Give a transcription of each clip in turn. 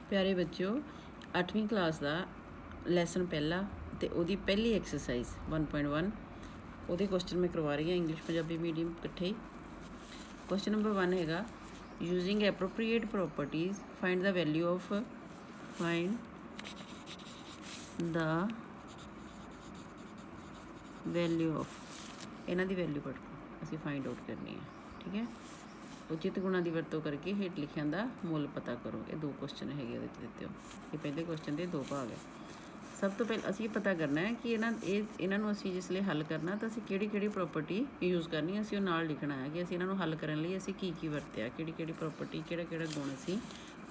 प्यारे बच्चों 8वीं क्लास का लैसन पहला तो वो पहली एक्सरसाइज 1.1 वो क्वेश्चन मैं करवा रही हाँ इंग्लिश पंजाबी मीडियम इकट्ठे ही। क्वेश्चन नंबर 1 है using appropriate properties find the value of the value of इन्हों की वैल्यू पढ़ असी फाइंड आउट करनी है। ठीक है, उचित गुणा की वरतों करके हेठ लिखिया का मुल पता करो। ये दो क्वेश्चन है दिते हो, ये पहले क्वेश्चन के दो भाग है। सब तो पहले असी पता करना है कि इन्हों असी जिसले हल करना तो असी किहड़ी प्रॉपर्टी यूज़ करनी असी नाल लिखना है कि असी इन्हों हल करने लिए असी की वरत्या, किहड़ी प्रॉपर्टी किहड़ा गुण असी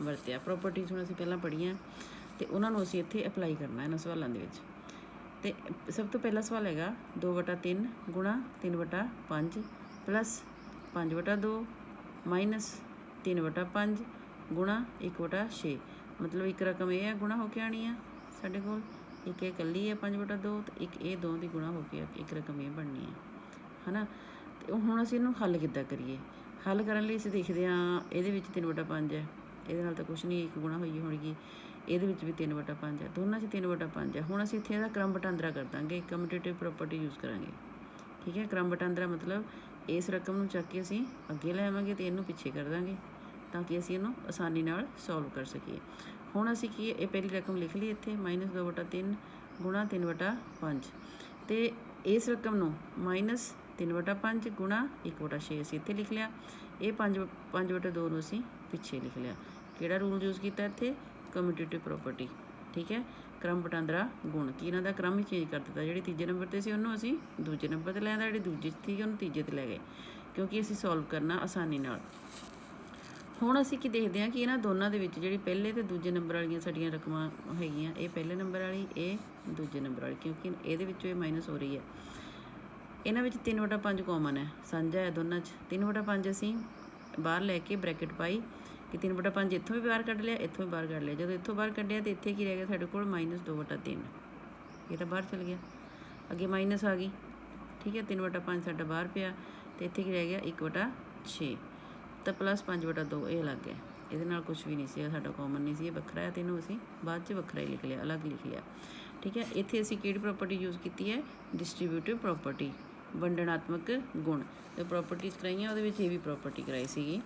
वरत्या। प्रॉपर्टीज हुण असी पहलां पढ़ियां तो उन्होंने असी इत्थे अप्लाई करना है इन्हां सवालों के विच। ते सब तो पहला सवाल है 2/3 गुणा 3/5 प्लस 5/2 माइनस 3/5 गुणा 1/6। मतलब एक रकम यह है गुणा होके आनी है साढ़े कोल, एक ये कली है 5/2 तो एक ये 2 की गुणा होके एक रकम ये बननी है ना। तो हुण असीं इहनूं हल किद्दां करिए? हल करन लई असीं देखदे हां इहदे विच 3/5 है, इहदे नाल तां कुछ नहीं, एक गुणा होई होगी। इहदे विच भी 3/5 है, दोनों 'च 3/5 है। हुण असीं इत्थे इहदा क्रम वटांदरा कर दांगे, कम्यूटेटिव प्रॉपर्टी यूज़ करांगे। ठीक है, क्रम वटांदरा मतलब इस रकम नूं चक के असीं अगे लै आवांगे तो इहनूं पिछे कर दांगे ताकि असीं इहनूं आसानी नाल सॉल्व कर सकीए। हुण असीं की ये पहली रकम लिख ली इत्थे -2/3 गुणा 3/5 तो इस रकम नूं -3/5 गुणा 1/6 असीं इत्थे लिख लिया। ये 5/2 नूं असीं पिछे लिख लिया। किहड़ा रूल यूज़ किया इत्थे? Commutative property. ठीक है, क्रम वटांदरा गुण कि इन्हां दा क्रम ही चेंज कर दिता। जिहड़ी तीजे नंबर ते सी उहनूं असीं दूजे नंबर ते लै आंदा, जिहड़ी दूजे च थी उहनूं तीजे ते लै गए क्योंकि असीं सॉल्व करना आसानी नाल। हुण असीं की देखते हैं कि इन्हां दोनों के विच जिहड़ी पहले तो दूजे नंबर वालियां साडियां रकमां हैगियां, ये पहले नंबर वाली, ये दूजे नंबर वाली, क्योंकि इहदे विचों ये माइनस हो रही है। इन्हां विच 3/5 कॉमन है, साझा है दोनों 'च। 3/5 असीं बाहर लैके ब्रैकेट पाई कि 3/5 इत्थों भी बाहर कढ़ लिया, इत्थों भी बाहर कढ़ लिया। जो इत्थों बाहर कढ़िया तो इत्थे की रह गया साडे कोल -2/3, ये तो बाहर चल गया, अगे माइनस आ गई। ठीक है, 3/5 साडा बाहर पिया तो इत्थे की रह गया 1/6 तो प्लस 5/2 ये अलग है, ये कुछ भी नहीं साडा कॉमन नहीं सी, वखरा है तो इन्हूं असीं बाद च वखरा ही लिख लिया, अलग लिख लिया। ठीक है, इत्थे असीं किहड़ी प्रॉपर्टी यूज़ की है? डिस्ट्रीब्यूटिव प्रॉपर्टी, वंडनात्मक गुण। तो प्रॉपर्टीज़ कराइया उहदे विच ये भी प्रॉपर्टी कराई सीगी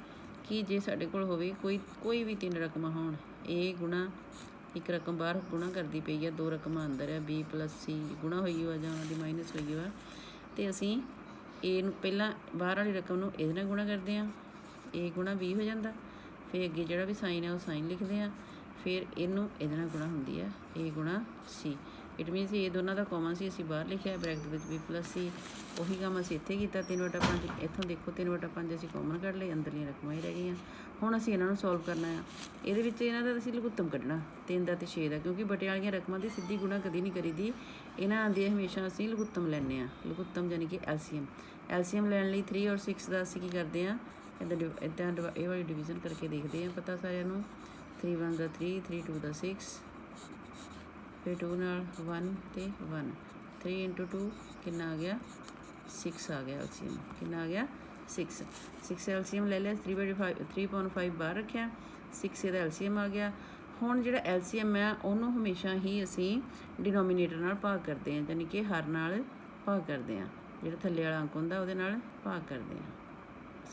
कि जे साडे कोल होवे कोई भी 3 रकमां होण, ए गुणा एक रकम बाहर गुणा करती पई है, 2 रकमां अंदर है, B + C गुणा होई हो जां उहदी माइनस होई हो, तो असीं ए नूं पहलां बाहर वाली रकम नूं इहदे नाल गुणा करदे हां, ए गुणा B हो जाता, फिर अगे जिहड़ा भी साइन है वो साइन लिखते हैं, फिर इनू इहदे नाल गुणा होंदी है A गुणा C। इट मीनस ये दोनों का कॉमन सी असीं बाहर लिखिआ ब्रैकेट विच B + C। उही काम असीं इत्थे कीता 3/5, इत्थों देखो 3/5 असीं कॉमन कढ़ लए, अंदरलियां रकमां ही रह गईयां। हुण असीं इन्हां नूं सॉल्व करना है। इहदे विच इन्हां दा असीं लघुत्तम कढ़ना 3 दा ते 6 दा, क्योंकि बटे वालियां रकमां दी सीधी गुणा कदी नहीं करीदी, इन्हां दी हमेशा असीं लघुत्तम लैंदे आ। लघुत्तम यानी कि एलसीएम लैण लई 3 और 6 का असीं की करदे आ, इदां ये वाली डिवीजन करके देखते हैं, पता सारिਆਂ 3 × 1 = 3, 3 × 2 = 6, फिर 2 नाल 1 ते 1, 3 × 2 कितना आ गया? 6 आ गया एलसीएम, कितना आ गया? 6 एलसीएम ले लिया, 3/5 बाहर रखिया, 6 ਇਹਦਾ एलसीएम आ गया। हुण जिहड़ा एलसीएम है उन्होंने हमेशा ही असीं डिनोमीनेटर नाल भाग करते हैं, यानी कि हर नाल भाग करते हैं, जिहड़ा थल्ले वाला अंक हुंदा उहदे नाल भाग करते हैं।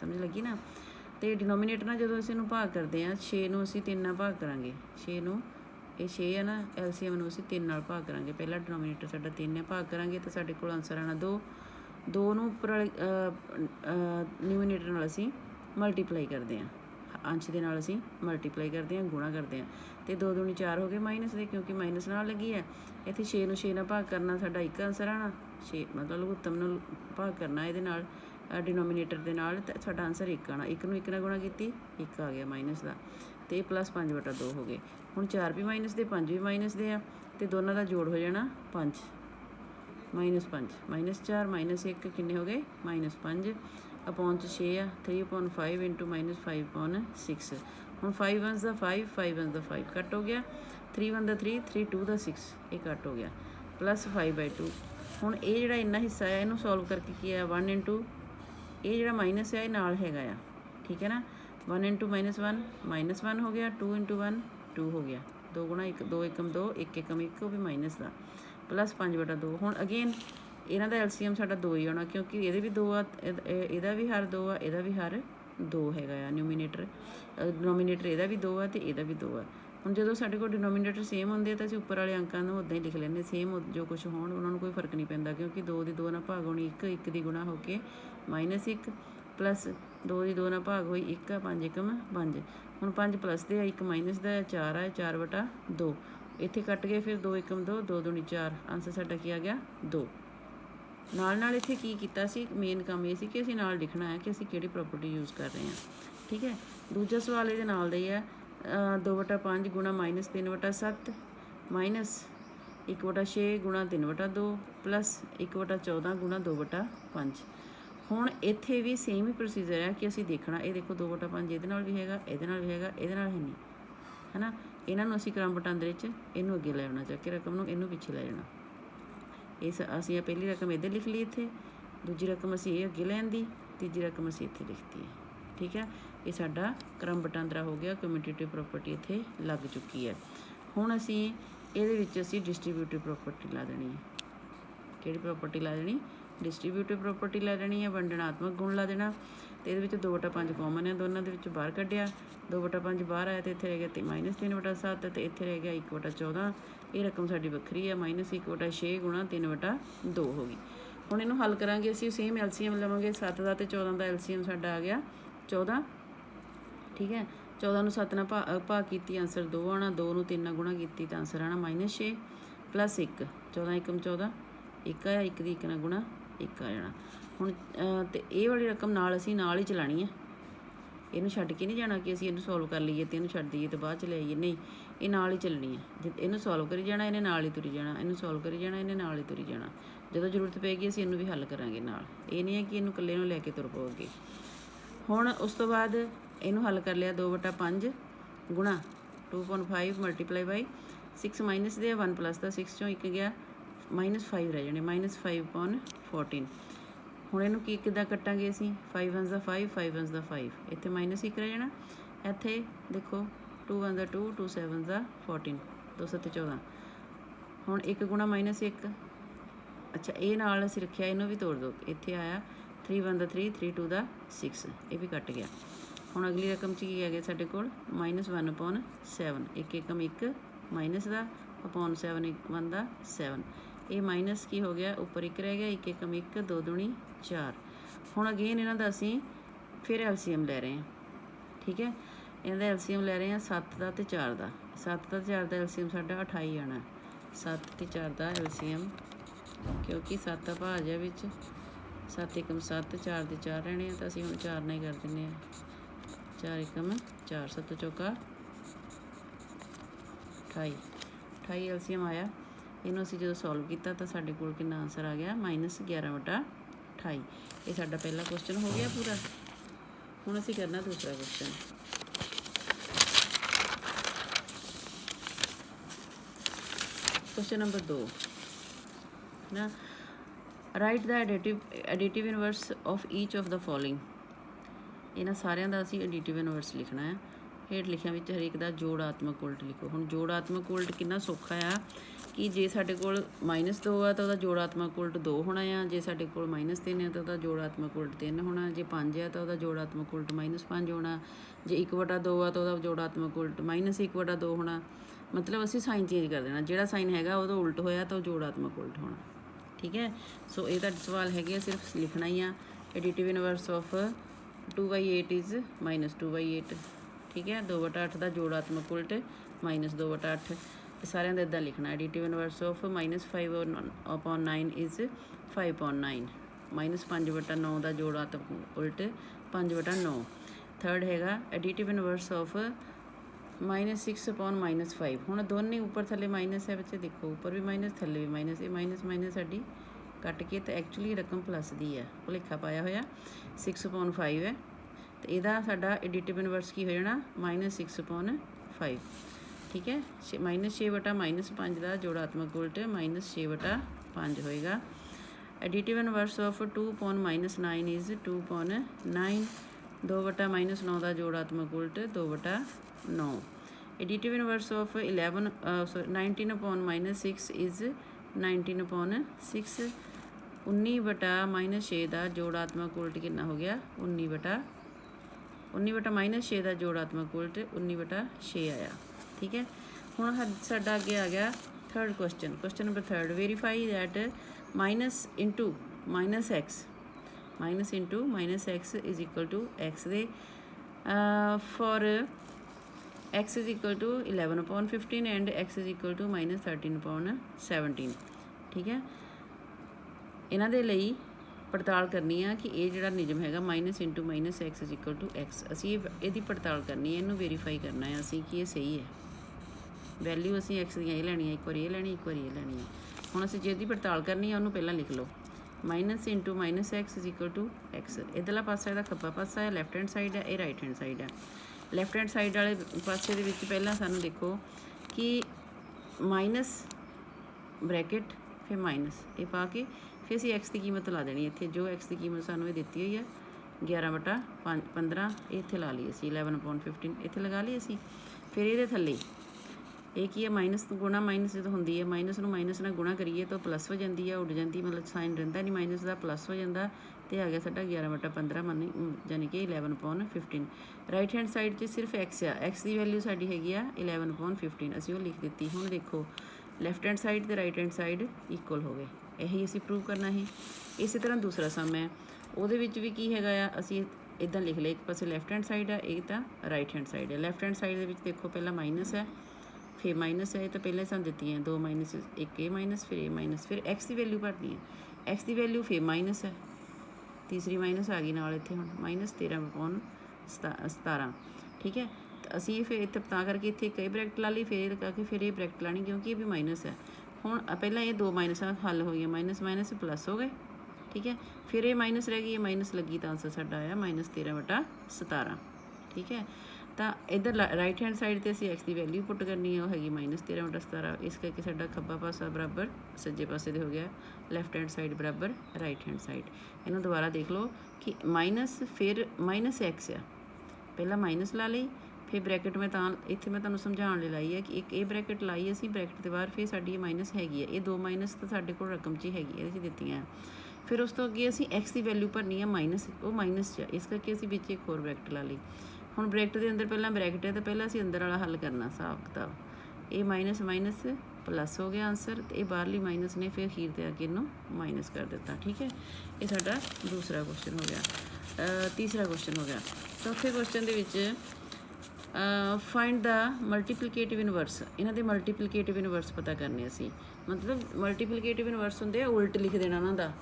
समझ लगी ना? तो डिनोमीनेटर नाल जदों असीं भाग करते हैं, 6 नूं असीं 3 नाल भाग करांगे, 6 नूं ये 6 है ना, एलसीएम नूं असीं 3 नाल भाग करांगे। पहला डिनोमीनेटर साडा 3 है, भाग करांगे तो साडे कोल आंसर आना 2। 2 नूं उपर वाले न्यूमीनेटर नाल असीं मल्टीप्लाई करते हैं, अंश दे नाल असीं मल्टीप्लाई करते हैं, गुणा करते हैं, तो 2 दूनी 4 हो गए माइनस दे, क्योंकि माइनस नाल लगी है। इत्थे 6 नूं 6 नाल भाग करना, साडा एक आंसर आना 6, मतलब लघुत्तम नूं भाग करना इहदे नाल डिनोमीनेटर के नाल, साडा आंसर 1 आना। 1 नूं 1 नाल गुणा कीती, 1 आ गया माइनस का, तो प्लस 5/2 हो गए। हुण 4 भी माइनस दे, 5 भी माइनस दे आ, तो दोनों का जोड़ हो जाना 5, -5 -4 -1 किन्ने हो गए? -5 अपॉन 6 आ, 3/5 × -5/6। हुण 5 × 1 = 5, 5 × 1 = 5 कट हो गया, 3 × 1 = 3, 3 × 2 = 6 ये कट हो गया, प्लस 5/2। हुण ये जिहड़ा इन्ना हिस्सा है इनू सॉल्व करके की है 1 × ये जिहड़ा माइनस है ये नाल हैगा आ। ठीक है ना, 1 × -1 -1 हो गया, 2 × 1 2 हो गया, 2 गुणा 1 2 एकम 2 1 एकम 1 वो भी माइनस का प्लस 5/2। हुण अगेन इन्हां दा एलसीएम साडा 2 ही आना क्योंकि ये भी 2 आ, इहदा भी हर 2 आ, इहदा भी हर 2 हैगा आ। न्यूमीनेटर डिनोमीनेटर इहदा भी 2 आ ते इहदा भी 2 आ। ਹੁਣ ਜਦੋਂ ਸਾਡੇ ਕੋਲ ਡਿਨੋਮੀਨੇਟਰ ਸੇਮ ਹੁੰਦੇ ਆ ਤਾਂ ਅਸੀਂ ਉੱਪਰ ਵਾਲੇ ਅੰਕਾਂ ਨੂੰ ਉੱਦਾਂ ਹੀ ਲਿਖ ਲੈਂਦੇ, ਸੇਮ ਜੋ ਕੁਛ ਹੋਣ ਉਹਨਾਂ ਨੂੰ ਕੋਈ ਫਰਕ ਨਹੀਂ ਪੈਂਦਾ ਕਿਉਂਕਿ 2 ਦੀ 2 ਨਾਲ ਭਾਗ ਹੋਣੀ 1, 1 ਦੀ ਗੁਣਾ ਹੋ ਕੇ -1 ਪਲੱਸ 2 ਦੀ 2 ਨਾਲ ਭਾਗ ਹੋਈ 1 ਆ, 5 एकम 5। ਹੁਣ 5 ਪਲੱਸ ਦੇ ਆ, 1 ਮਾਈਨਸ ਦਾ 4 ਆ, 4/2 ਇੱਥੇ ਕੱਟ ਗਏ, ਫਿਰ 2 एकम 2 2 दूनी 4, ਆਂਸਰ ਸਾਡਾ ਕੀ ਆ ਗਿਆ 2। ਨਾਲ ਇੱਥੇ ਕੀ ਕੀਤਾ ਸੀ, ਮੇਨ ਕੰਮ ਇਹ ਸੀ ਕਿ ਅਸੀਂ ਨਾਲ ਲਿਖਣਾ ਹੈ ਕਿ ਅਸੀਂ ਕਿਹੜੀ ਪ੍ਰੋਪਰਟੀ ਯੂਜ਼ ਕਰ ਰਹੇ ਹਾਂ। ਠੀਕ ਹੈ, ਦੂਜਾ ਸਵਾਲ ਇਹਦੇ ਨਾਲ ਦਾ ਹੀ ਆ 2/5 ਗੁਣਾ -3/7 ਮਾਈਨਸ 1/6 ਗੁਣਾ 3/2 ਪਲੱਸ 1/14 ਗੁਣਾ 2/5। ਹੁਣ ਇੱਥੇ ਵੀ ਸੇਮ ਹੀ ਪ੍ਰੋਸੀਜਰ ਹੈ ਕਿ ਅਸੀਂ ਦੇਖਣਾ, ਇਹ ਦੇਖੋ 2/5 ਇਹਦੇ ਨਾਲ ਵੀ ਹੈਗਾ, ਇਹਦੇ ਨਾਲ ਵੀ ਹੈਗਾ, ਇਹਦੇ ਨਾਲ ਹੈ ਨਹੀਂ, ਹੈ ਨਾ। ਇਹਨਾਂ ਨੂੰ ਅਸੀਂ ਕ੍ਰਮ ਵਟਾਂਦਰੇ 'ਚ ਇਹਨੂੰ ਅੱਗੇ ਲੈ ਆਉਣਾ, ਚੱਕ ਕੇ ਰਕਮ ਨੂੰ ਇਹਨੂੰ ਪਿੱਛੇ ਲੈ ਜਾਣਾ। ਇਸ ਅਸੀਂ ਪਹਿਲੀ ਰਕਮ ਇੱਧਰ ਲਿਖ ਲਈ, ਇੱਥੇ ਦੂਜੀ ਰਕਮ ਅਸੀਂ ਇਹ ਅੱਗੇ ਲੈਣ ਦੀ, ਤੀਜੀ ਰਕਮ ਅਸੀਂ ਇੱਥੇ ਲਿਖਤੀ ਹੈ। ਠੀਕ ਹੈ, ਇਹ ਸਾਡਾ ਕ੍ਰਮ ਵਟਾਂਦਰਾ ਹੋ ਗਿਆ, ਕਮਿਊਟੇਟਿਵ ਪ੍ਰੋਪਰਟੀ ਇੱਥੇ ਲੱਗ ਚੁੱਕੀ ਹੈ। ਹੁਣ ਅਸੀਂ ਇਹਦੇ ਵਿੱਚ ਅਸੀਂ ਡਿਸਟਰੀਬਿਊਟਿਵ ਪ੍ਰੋਪਰਟੀ ਲਾ ਦੇਣੀ ਹੈ। ਕਿਹੜੀ ਪ੍ਰੋਪਰਟੀ ਲਾ ਦੇਣੀ, ਡਿਸਟਰੀਬਿਊਟਿਵ ਪ੍ਰੋਪਰਟੀ ਲਾ ਦੇਣੀ ਹੈ, ਵੰਡਣਾਤਮਕ ਗੁਣ ਲਾ ਦੇਣਾ। ਅਤੇ ਇਹਦੇ ਵਿੱਚ 2/5 ਕਾਮਨ ਹੈ, ਦੋਨਾਂ ਦੇ ਵਿੱਚ ਬਾਹਰ ਕੱਢਿਆ, 2/5 ਬਾਹਰ ਆਇਆ ਅਤੇ ਇੱਥੇ ਰਹਿ ਗਿਆ -3/7 ਅਤੇ ਇੱਥੇ ਰਹਿ ਗਿਆ 1/14। ਇਹ ਰਕਮ ਸਾਡੀ ਵੱਖਰੀ ਹੈ, -1/6 ਗੁਣਾ 3/2 ਹੋ ਗਈ। ਹੁਣ ਇਹਨੂੰ ਹੱਲ ਕਰਾਂਗੇ ਅਸੀਂ, ਸੇਮ ਐਲਸੀਐਮ ਲਵਾਂਗੇ, 7 ਦਾ ਅਤੇ 14 ਦਾ ਐਲਸੀਐਮ ਸਾਡਾ ਆ ਗਿਆ 14। ਠੀਕ ਹੈ, 14 ਨੂੰ 7 ਨਾਲ ਭਾਗ ਕੀਤੀ, ਆਂਸਰ 2 ਆਉਣਾ, 2 ਨੂੰ 3 ਨਾਲ ਗੁਣਾ ਕੀਤੀ ਤਾਂ ਆਂਸਰ ਆਉਣਾ -6 ਪਲੱਸ 1, 14 एकम 14 1 ਆਇਆ, 1 ਦੀ 1 ਨਾਲ ਗੁਣਾ 1 ਆ ਜਾਣਾ। ਹੁਣ ਅਤੇ ਇਹ ਵਾਲੀ ਰਕਮ ਨਾਲ ਅਸੀਂ ਨਾਲ ਹੀ ਚਲਾਉਣੀ ਹੈ, ਇਹਨੂੰ ਛੱਡ ਕੇ ਨਹੀਂ ਜਾਣਾ ਕਿ ਅਸੀਂ ਇਹਨੂੰ ਸੋਲਵ ਕਰ ਲਈਏ ਅਤੇ ਇਹਨੂੰ ਛੱਡ ਦਈਏ ਅਤੇ ਬਾਅਦ 'ਚ ਲੈ ਆਈਏ, ਨਹੀਂ, ਇਹ ਨਾਲ ਹੀ ਚੱਲਣੀ ਹੈ। ਜੇ ਇਹਨੂੰ ਸੋਲਵ ਕਰੀ ਜਾਣਾ, ਇਹਨੇ ਨਾਲ ਹੀ ਤੁਰੀ ਜਾਣਾ, ਇਹਨੂੰ ਸੋਲਵ ਕਰੀ ਜਾਣਾ, ਇਹਨੇ ਨਾਲ ਹੀ ਤੁਰੀ ਜਾਣਾ। ਜਦੋਂ ਜ਼ਰੂਰਤ ਪਏਗੀ ਅਸੀਂ ਇਹਨੂੰ ਵੀ ਹੱਲ ਕਰਾਂਗੇ ਨਾਲ, ਇਹ ਨਹੀਂ ਹੈ ਕਿ ਇਹਨੂੰ ਇਕੱਲੇ ਨੂੰ ਲੈ ਕੇ ਤੁਰ ਪਓਗੇ। ਹੁਣ ਉਸ ਤੋਂ ਬਾਅਦ ਇਹਨੂੰ ਹੱਲ ਕਰ ਲਿਆ, 2/5 ਗੁਣਾ 2/5 ਮਲਟੀਪਲਾਈ ਬਾਈ 6 ਮਾਈਨਸ ਦੇ 1 ਪਲੱਸ ਦਾ 6 ਚੋਂ 1 ਗਿਆ, -5 ਰਹਿ ਜਾਣੇ, -5/14। ਹੁਣ ਇਹਨੂੰ ਕਿੱਦਾਂ ਕੱਟਾਂਗੇ ਅਸੀਂ, 5 1 ਦਾ 5, 5 1 ਦਾ 5, ਇੱਥੇ -1 ਰਹਿ ਜਾਣਾ, ਇੱਥੇ ਦੇਖੋ 2 1 ਦਾ 2, 2 7 ਦਾ 14, 2 7 14। ਹੁਣ 1 ਗੁਣਾ -1, ਅੱਛਾ ਇਹ ਨਾਲ ਅਸੀਂ ਰੱਖਿਆ, ਇਹਨੂੰ ਵੀ ਤੋੜ ਦਿਓ, ਇੱਥੇ ਆਇਆ 3 1 ਦਾ 3, 3 2 ਦਾ 6, ਇਹ ਵੀ ਕੱਟ ਗਿਆ। ਹੁਣ ਅਗਲੀ ਰਕਮ 'ਚ ਕੀ ਆ ਗਿਆ ਸਾਡੇ ਕੋਲ, -1/7, 1 एकम 1 ਮਾਈਨਸ ਦਾ ਅਪੋਨ 7 1 ਦਾ 7, ਇਹ ਮਾਈਨਸ ਕੀ ਹੋ ਗਿਆ, ਉੱਪਰ 1 ਰਹਿ ਗਿਆ, 1 एकम 1 2 दूनी 4। ਹੁਣ ਅਗੇਨ ਇਹਨਾਂ ਦਾ ਅਸੀਂ ਫਿਰ ਐਲਸੀਐਮ ਲੈ ਰਹੇ ਹਾਂ। ਠੀਕ ਹੈ, ਇਹਨਾਂ ਦਾ ਐਲਸੀਐਮ ਲੈ ਰਹੇ ਹਾਂ 7 ਦਾ ਅਤੇ 4 ਦਾ, 7 ਦਾ 4 ਦਾ ਐਲਸੀਐਮ ਸਾਡਾ 28 ਆਉਣਾ, 7 ਅਤੇ 4 ਦਾ ਐਲਸੀਐਮ, ਕਿਉਂਕਿ 7 ਦਾ ਭਾਜ ਹੈ ਵਿੱਚ, 7 एकम 7, 4 ਦੇ 4 ਰਹਿਣੇ ਆ ਤਾਂ ਅਸੀਂ ਹੁਣ 4 ਨਾਲ ਹੀ ਕਰ ਦਿੰਦੇ ਹਾਂ, 4 एकम 4, 7 ਚੌਕਾ 28 ਐਲਸੀਐਮ ਆਇਆ। ਇਹਨੂੰ ਅਸੀਂ ਜਦੋਂ ਸੋਲਵ ਕੀਤਾ ਤਾਂ ਸਾਡੇ ਕੋਲ ਕਿੰਨਾ ਆਂਸਰ ਆ ਗਿਆ, -11/28। ਇਹ ਸਾਡਾ ਪਹਿਲਾ ਕੁਐਸਚਨ ਹੋ ਗਿਆ ਪੂਰਾ। ਹੁਣ ਅਸੀਂ ਕਰਨਾ ਦੂਸਰਾ ਕੁਐਸਚਨ। ਕੁਐਸਚਨ ਨੰਬਰ 2 ਨਾ, write the additive inverse of each of the following. ਇਹਨਾਂ ਸਾਰਿਆਂ ਦਾ ਅਸੀਂ ਐਡੀਟਿਵ ਇਨਵਰਸ ਲਿਖਣਾ ਹੈ। ਹੇਠ ਲਿਖਿਆਂ ਵਿੱਚ ਹਰੇਕ ਦਾ ਜੋੜਾਤਮਕ ਉਲਟ ਲਿਖੋ। ਹੁਣ ਜੋੜਾਤਮਕ ਉਲਟ ਕਿੰਨਾ ਸੌਖਾ ਆ ਕਿ ਜੇ ਸਾਡੇ ਕੋਲ -2 ਆ ਤਾਂ ਉਹਦਾ ਜੋੜਾਤਮਕ ਉਲਟ 2 ਹੋਣਾ ਆ, ਜੇ ਸਾਡੇ ਕੋਲ -3 ਆ ਤਾਂ ਉਹਦਾ ਜੋੜਾਤਮਕ ਉਲਟ 3 ਹੋਣਾ, ਜੇ 5 ਆ ਤਾਂ ਉਹਦਾ ਜੋੜਾਤਮਕ ਉਲਟ -5 ਹੋਣਾ, ਜੇ 1/2 ਆ ਤਾਂ ਉਹਦਾ ਜੋੜਾਤਮਕ ਉਲਟ -1/2 ਹੋਣਾ। ਮਤਲਬ ਅਸੀਂ ਸਾਈਨ ਚੇਂਜ ਕਰ ਦੇਣਾ, ਜਿਹੜਾ ਸਾਈਨ ਹੈਗਾ ਉਹਦਾ ਉਲਟ ਹੋਇਆ ਤਾਂ ਉਹ ਜੋੜਾਤਮਕ ਉਲਟ ਹੋਣਾ। ਠੀਕ ਹੈ, ਸੋ ਇਹ ਤੁਹਾਡੇ ਸਵਾਲ ਹੈਗੇ, ਸਿਰਫ ਲਿਖਣਾ ਹੀ ਆ, ਐਡੀਟਿਵ ਇਨਵਰਸ ਆਫ 2/8 ਇਜ਼ -2/8। ਠੀਕ ਹੈ, 2/8 ਦਾ ਜੋੜਾਤਮਕ ਉਲਟ -2/8। ਇਹ ਸਾਰਿਆਂ ਦਾ ਇੱਦਾਂ ਲਿਖਣਾ, ਐਡੀਟਿਵ ਇਨਵਰਸ ਆਫ -5/9 ਇਜ਼ 5/9, -5/9 ਦਾ ਜੋੜਾਤਮਕ ਉਲਟ 5/9। ਥਰਡ ਹੈਗਾ ਐਡੀਟਿਵ ਇਨਵਰਸ ਆਫ -6/-5। ਹੁਣ ਦੋਨੇ ਉੱਪਰ ਥੱਲੇ ਮਾਈਨਸ ਹੈ ਬੱਚੇ, ਦੇਖੋ ਉੱਪਰ ਵੀ ਮਾਈਨਸ ਥੱਲੇ ਵੀ ਮਾਈਨਸ, ਇਹ ਮਾਈਨਸ ਸਾਡੀ ਕੱਟ ਕੇ ਤਾਂ ਐਕਚੁਅਲੀ ਰਕਮ ਪਲੱਸ ਦੀ ਹੈ, ਭੁਲੇਖਾ ਪਾਇਆ ਹੋਇਆ, 6/5 ਹੈ ਅਤੇ ਇਹਦਾ ਸਾਡਾ ਐਡੀਟਿਵ ਇਨਵਰਸ ਕੀ ਹੋ ਜਾਣਾ, -6/5। ਠੀਕ ਹੈ, -6/-5 ਦਾ ਜੋੜਾਤਮਕ ਉਲਟ -6/5 ਹੋਏਗਾ। ਐਡੀਟਿਵ ਇਨਵਰਸ ਆਫ 2/-9 ਇਜ਼ 2/9, 2/-9 ਦਾ ਜੋੜਾਤਮਕ ਉਲਟ 2/9। Additive inverse of 19/-6 is 19/6। 19/-6 का जोड़ात्मक उल्ट कितना हो गया 19/-6 का जोड़ात्मक उल्ट 19/6 आया। ठीक है, हुण साडा अगे आ गया third question number third. Verify that minus into minus X is equal to X दे for x is equal to 11/15 and x is equal to -13/17। ठीक है, इन्हां दे लई पड़ताल करनी है कि ये जिहड़ा नियम हैगा minus into minus x is equal to X, असी इहदी पड़ताल करनी है, इनू वेरीफाई करना है असी कि ये सही है। वैल्यू असी एक्स दी ये लैनी है, एक बार ये लैनी, एक बार ये लैनी है। हुण असी जिहदी पड़ताल करनी है उन्होंने पहला लिख लो, minus into minus x is equal to x. इधरला पासा इहदा खब्बा पासा है, लैफ्ट हैंड साइड है, ये राइट हैंड साइड है। लैफ्ट हैंड साइड वाले पासे दे विच पहला सानू देखो कि माइनस ब्रैकेट फिर माइनस ये पा के फिर असी एक्स की कीमत ला देनी इत्थे, जो एक्स की कीमत सानू दी हुई है 11/15 इत्थे ला ली असी, 11/15 इत्थे लगा ली असी। फिर ये थल्ले ये की है माइनस गुणा माइनस जो होंगी है, माइनस नूं माइनस नाल गुणा करिए तो प्लस हो जाती है, उड़ जाती, मतलब साइन रहिंदा नहीं माइनस का, प्लस हो जाता। तो आ गया साडा 11/15 मानी यानी कि 11/15। राइट हैंड साइड से सिर्फ एक्स आ, एक्स की वैल्यू साडी हैगी आ 11/15, असी वो लिख दी। हुण देखो लैफ्ट हैंड साइड तो राइट हैंड साइड इक्वल हो गए, यही असी प्रूव करना है। इस तरह दूसरा सम है, वो भी की हैगा आ, असी इदां लिख लिया, एक पासे लैफ्ट हैंड साइड है, एक तो राइट हैंड साइड है। लैफ्ट हैंड साइड के देखो पहला माइनस है, फिर माइनस है, तो पहले सानूं दित्ती हैं 2 माइनस, एक ए माइनस, फिर ए माइनस, फिर एक्स की वैल्यू भरनी है, एक्स की वैल्यू फिर माइनस है, तीसरी माइनस आ गई नाल इत्थे हुण -13/17। ठीक है, तो असी फिर इत्थे तां करके इत्थे एक ब्रैकेट ला ली, फिर लगा के फिर ये ब्रैकेट लानी क्योंकि ये भी माइनस है। हुण पहला ये 2 माइनस हल हो गया, माइनस माइनस प्लस हो गए। ठीक है, फिर ये माइनस रह गई, ये माइनस लगी तो आंसर साडा आया -13/17। ठीक है, तो इधर राइट हैंड साइड पर असी एक्स की वैल्यू पुट करनी है, वो हैगी -13/17। इस करके साडा खब्बा पासा बराबर सज्जे पासे दे हो गया, लैफ्ट हैंड साइड बराबर राइट हैंड साइड। इन्हूं दोबारा देख लो कि माइनस फिर माइनस एक्स आ, पहला माइनस ला ली, फिर ब्रैकेट में इत्थे मैं तुहानूं समझाउण लई लाई है कि एक ये ब्रैकेट लाई असी, ब्रैकेट के बाहर फिर साडी माइनस हैगी है, ये 2 माइनस तो साडे कोल रकम च ही हैगी, ये दित्तियां। फिर उस तो अगे असी एक्स की वैल्यू भरनी है माइनस, वो माइनस च, इस करके असी विच एक होर ब्रैकेट ला ली। हुण ब्रैकेट के अंदर पहला ब्रैकेट है, तो पहला असी अंदर वाला हल करना हिसाब किताब, ये माइनस माइनस प्लस हो गया आंसर, तो ये बाहरली माइनस ने फिर अखीर ते आके इनू माइनस कर दिता। ठीक है, ये साडा दूसरा क्वेश्चन हो गया। तीसरा क्वेश्चन हो गया। चौथे question they which find the multiplicative inverse, इन्हां दे मल्टीप्लीकेटिव इनवर्स पता करने असी, मतलब मल्टीप्लीकेटिव इनवर्स होंदे उल्ट लिख देना उन्हां दा,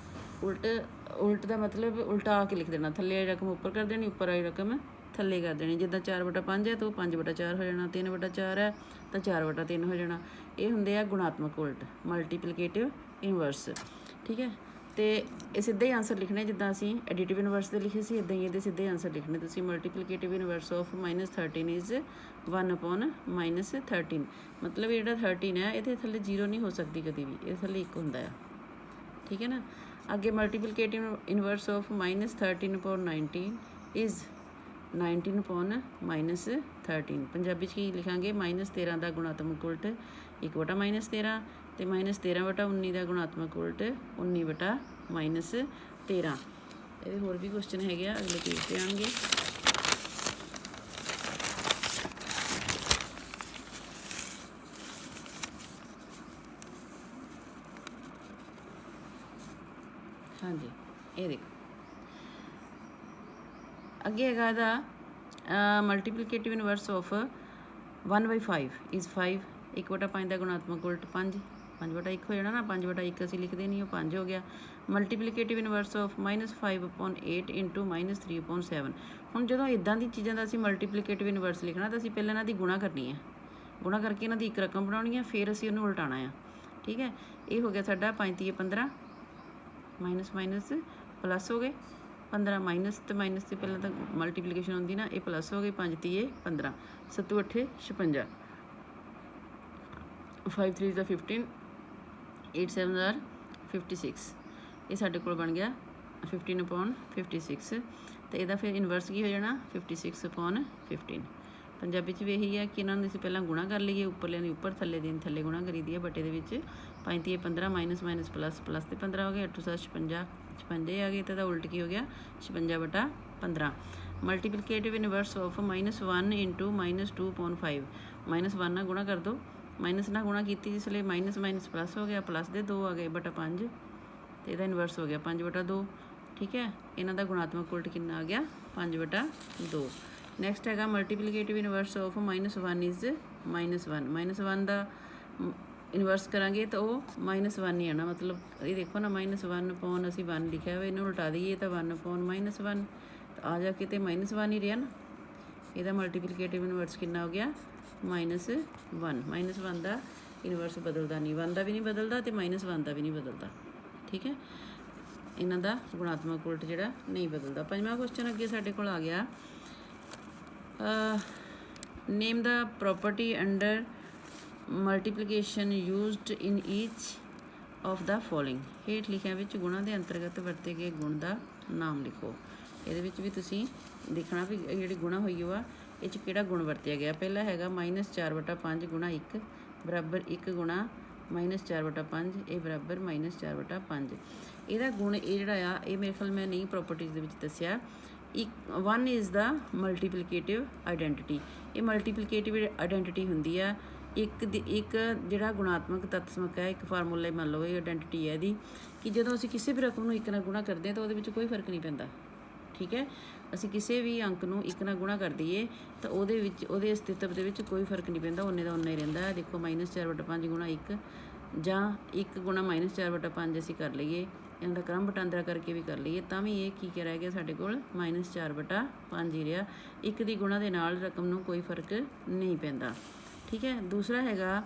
उल्ट का मतलब उल्टा के लिख देना, थल्ले वाली रकम उपर कर देनी, उपर वाली रकम थल्ले कर देनी। जिद्दां 4/5 है तो 5/4 हो जाना, 3/4 है तो 4/3 हो जाना। ये होंदे आ गुणात्मक उल्ट, मल्टीप्लीकेटिव इनवर्स। ठीक है, तो ये सीधे ही आंसर लिखने जिद्दां असीं एडिटिव इनवर्स दे लिखे सी, इदां ही ये सीधे आंसर लिखने। तुसीं मल्टीप्लीकेटिव इनवर्स ऑफ -13 इज़ 1/-13, मतलब ये 13 है ये थल्ले 0 नहीं हो सकती कभी भी, ये थल्ले 1 हुंदा है। ठीक है ना, अगे multiplicative inverse of -13/19 is 19/-13। Punjabi की लिखांगे -13 का गुणात्मक उल्ट 1/-13, तो -13/19 का गुणात्मक उल्ट 19/-13। ये होर भी क्वेश्चन है अगले पेज पे आएंगे। हाँ जी, ये देखो अगे हैगा दा मल्टीप्लीकेटिव इनवर्स ऑफ 1/5 इज़ 5, 1/5 का गुणात्मक उल्ट 5, 5/1 हो जाना ना, 5/1 असीं लिखते नहीं, वो 5 हो गया। Multiplicative inverse of -5/8 into -3/7। हुण जदों इदां दी चीज़ां दा असीं मल्टीप्लीकेटिव इनवर्स लिखना तो असीं पहले इन्हां दी गुणा करनी है, गुणा करके इन्हां दी एक रकम बनाउणी है, फिर असीं उहनूं उलटाना है। ठीक है, ये हो गया साडा 5×3 = 15, माइनस माइनस प्लस हो गए 15, माइनस तो माइनस से पहले तो मल्टीप्लीकेशन होंगी ना, ये प्लस हो गई 5×3 = 15, 7×8 = 56, 5×3 = 15, 8×7 = 56। ये साढ़े कोल बन गया 15/56। तो यदा फिर इनवर्स की हो जाना 56/15, ਪੰਜਾਬੀ 'ਚ ਵੀ ਇਹੀ ਹੈ ਕਿ ਇਹਨਾਂ ਨੂੰ ਅਸੀਂ ਪਹਿਲਾਂ ਗੁਣਾ ਕਰ ਲਈਏ, ਉੱਪਰਲਿਆਂ ਦੀ ਉੱਪਰ, ਥੱਲੇ ਦੀ ਥੱਲੇ ਗੁਣਾ ਕਰੀ ਦੀ ਹੈ ਬਟੇ ਦੇ ਵਿੱਚ। 5 ਤੀਏ 15 ਮਾਈਨਸ ਮਾਈਨਸ ਪਲੱਸ, ਪਲੱਸ ਤੇ 15 ਹੋ ਗਏ, 8 7 56, 56 ਆ ਗਏ, ਤੇ ਇਹਦਾ ਉਲਟ ਕੀ ਹੋ ਗਿਆ 56/15। ਮਲਟੀਪਲੀਕੇਟਿਵ ਇਨਵਰਸ ਆਫ -1 ਇੰਟੂ -2/5, -1 ਨਾਲ ਗੁਣਾ ਕਰ ਦਿਓ, ਮਾਈਨਸ ਨਾਲ ਗੁਣਾ ਕੀਤੀ ਜਿਸ ਲਈ ਮਾਈਨਸ ਮਾਈਨਸ ਪਲੱਸ ਹੋ ਗਿਆ, ਪਲੱਸ ਦੇ 2 ਆ ਗਏ ਬਟਾ 5, ਤੇ ਇਹਦਾ ਇਨਵਰਸ ਹੋ ਗਿਆ 5/2। ਠੀਕ ਹੈ, ਇਹਨਾਂ ਦਾ ਗੁਣਾਤਮਕ ਉਲਟ ਕਿੰਨਾ ਆ ਗਿਆ 5/2। ਨੈਕਸਟ ਹੈਗਾ ਮਲਟੀਪਲੀਕੇਟਿਵ ਇਨਵਰਸ ਆਫ -1 ਇਜ਼ -1, -1 ਦਾ ਇਨਵਰਸ ਕਰਾਂਗੇ ਤਾਂ ਉਹ -1 ਹੀ ਆਣਾ, ਮਤਲਬ ਇਹ ਦੇਖੋ ਨਾ -1 ਅਸੀਂ 1 ਲਿਖਿਆ ਹੋਇਆ, ਇਹਨੂੰ ਉਲਟਾ ਦਈਏ ਤਾਂ 1 -1 ਆ ਜਾ ਕੇ ਤੇ -1 ਹੀ ਰਿਹਾ ਨਾ। ਇਹਦਾ ਮਲਟੀਪਲੀਕੇਟਿਵ ਇਨਵਰਸ ਕਿੰਨਾ ਹੋ ਗਿਆ -1, -1 ਦਾ ਇਨਵਰਸ ਬਦਲਦਾ ਨਹੀਂ, 1 ਦਾ ਵੀ ਨਹੀਂ ਬਦਲਦਾ ਤੇ -1 ਦਾ ਵੀ ਨਹੀਂ ਬਦਲਦਾ। ਠੀਕ ਹੈ, ਇਹਨਾਂ ਦਾ ਗੁਣਾਤਮਕ ਉਲਟ ਜਿਹੜਾ ਨਹੀਂ ਬਦਲਦਾ। ਪੰਜਵਾਂ ਕੁਐਸਚਨ ਅੱਗੇ ਸਾਡੇ ਕੋਲ ਆ ਗਿਆ, name the property under multiplication used in each of the following. ਹੇਠ ਲਿਖਿਆਂ ਵਿੱਚ ਗੁਣਾ ਦੇ ਅੰਤਰਗਤ ਵਰਤੇ ਗਏ ਗੁਣ ਦਾ ਨਾਮ ਲਿਖੋ। ਇਹਦੇ ਵਿੱਚ ਵੀ ਤੁਸੀਂ ਦੇਖਣਾ ਵੀ ਜਿਹੜੀ ਗੁਣਾ ਹੋਈ ਉਹ ਆ ਇਹ 'ਚ ਕਿਹੜਾ ਗੁਣ ਵਰਤਿਆ ਗਿਆ। ਪਹਿਲਾ ਹੈਗਾ -4/5 ਗੁਣਾ 1 ਬਰਾਬਰ 1 ਗੁਣਾ -4/5, ਇਹ ਬਰਾਬਰ -4/5। ਇਹਦਾ ਗੁਣ ਇਹ ਜਿਹੜਾ ਆ ਇਹ ਮੇਰੇ ਖਿਆਲ ਮੈਂ ਨਹੀਂ ਪ੍ਰੋਪਰਟੀਜ਼ ਦੇ ਵਿੱਚ ਦੱਸਿਆ। 1 ਇਜ਼ ਦਾ ਮਲਟੀਪਲੀਕੇਟਿਵ ਆਈਡੈਂਟੀਟੀ, ਇਹ ਮਲਟੀਪਲੀਕੇਟਿਵ ਆਈਡੈਂਟੀਟੀ ਹੁੰਦੀ ਆ ਇੱਕ ਜਿਹੜਾ ਗੁਣਾਤਮਕ ਤਤਸਮਕ ਹੈ, ਇੱਕ ਫਾਰਮੂਲਾ ਮੰਨ ਲਓ ਇਹ ਆਈਡੈਂਟੀਟੀ ਹੈ ਇਹਦੀ, ਕਿ ਜਦੋਂ ਅਸੀਂ ਕਿਸੇ ਵੀ ਰਕਮ ਨੂੰ 1 ਨਾਲ ਗੁਣਾ ਕਰਦੇ ਹਾਂ ਤਾਂ ਉਹਦੇ ਵਿੱਚ ਕੋਈ ਫਰਕ ਨਹੀਂ ਪੈਂਦਾ। ਠੀਕ ਹੈ, ਅਸੀਂ ਕਿਸੇ ਵੀ ਅੰਕ ਨੂੰ 1 ਨਾਲ ਗੁਣਾ ਕਰ ਦਈਏ ਤਾਂ ਉਹਦੇ ਵਿੱਚ ਉਹਦੇ ਅਸਤਿਤਵ ਦੇ ਵਿੱਚ ਕੋਈ ਫਰਕ ਨਹੀਂ ਪੈਂਦਾ, ਉਹਨੇ ਦਾ ਉਨਾ ਹੀ ਰਹਿੰਦਾ। ਦੇਖੋ -4/5 ਗੁਣਾ 1 ਜਾਂ 1 ਗੁਣਾ -4/5 ਅਸੀਂ ਕਰ ਲਈਏ, ਇਹਨਾਂ ਦਾ ਕ੍ਰਮ ਵਟਾਂਦਰਾ ਕਰਕੇ ਵੀ ਕਰ ਲਈਏ ਤਾਂ ਵੀ ਇਹ ਕੀ ਰਹਿ ਗਿਆ ਸਾਡੇ ਕੋਲ -4/5 ਹੀ ਰਿਹਾ। 1 ਦੀ ਗੁਣਾ ਦੇ ਨਾਲ ਰਕਮ ਨੂੰ ਕੋਈ ਫਰਕ ਨਹੀਂ ਪੈਂਦਾ। ਠੀਕ ਹੈ, ਦੂਸਰਾ ਹੈਗਾ